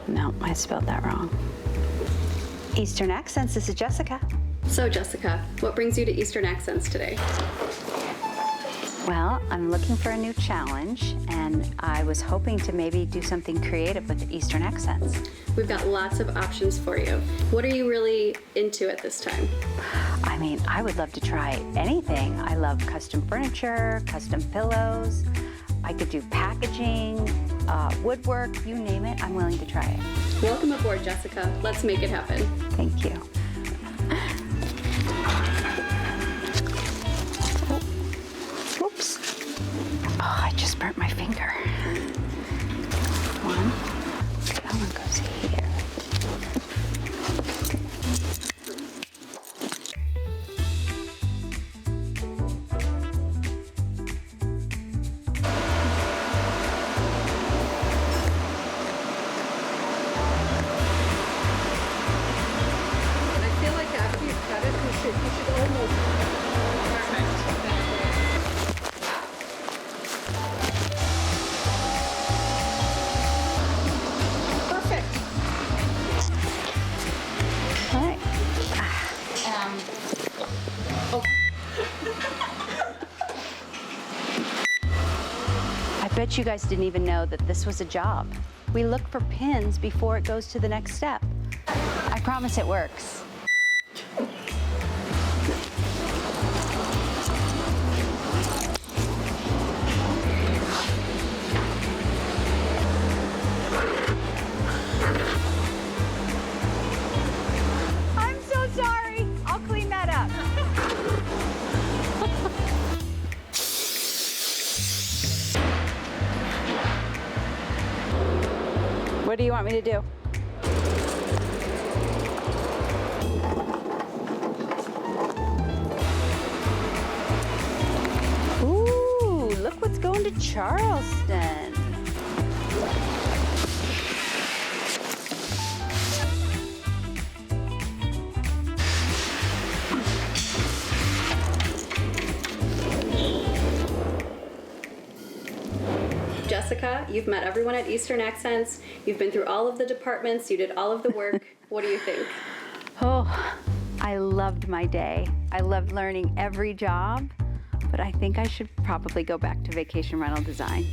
No, I spelled that wrong. Eastern Accents, this is Jessica. So Jessica, what brings you to Eastern Accents today? Well, I'm looking for a new challenge, and I was hoping to maybe do something creative with Eastern Accents. We've got lots of options for you. What are you really into at this time? I mean, I would love to try anything. I love custom furniture, custom pillows. I could do packaging, woodwork, you name it, I'm willing to try it. Welcome aboard, Jessica. Let's make it happen. Thank you. Oops. Oh, I just burnt my finger. One. That one goes here. I feel like after you cut it, you should almost. Perfect. All right. I bet you guys didn't even know that this was a job. We look for pins before it goes to the next step. I promise it works. I'm so sorry. I'll clean that up. What do you want me to do? Ooh, look what's going to Charleston. Jessica, you've met everyone at Eastern Accents. You've been through all of the departments. You did all of the work. What do you think? Oh, I loved my day. I loved learning every job, but I think I should probably go back to vacation rental design.